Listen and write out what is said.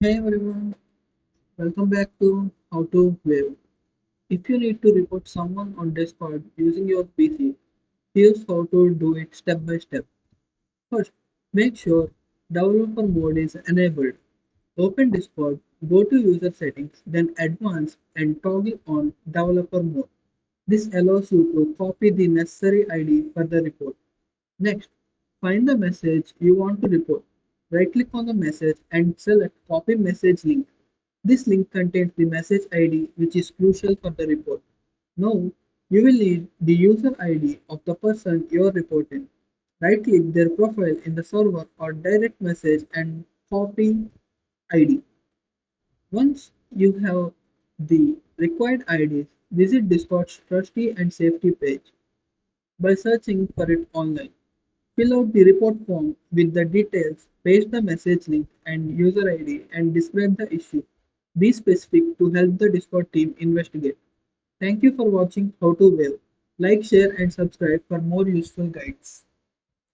Hey everyone, welcome back to How to Wave. If you need to report someone on Discord using your PC, here's how to do it step by step. First, make sure developer mode is enabled. Open Discord, go to user settings, then advanced and toggle on developer mode. This allows you to copy the necessary ID for the report. Next, find the message you want to report. Right click on the message and select copy message link. This link contains the message ID which is crucial for the report. Now, you will need the user ID of the person you are reporting. Right click their profile in the server or direct message and copy ID. Once you have the required IDs, visit Discord's trusty and safety page by searching for it online. Fill out the report form with the details, paste the message link and user ID, and describe the issue. Be specific to help the Discord team investigate. Thank you for watching How to Whale. Like, share, and subscribe for more useful guides.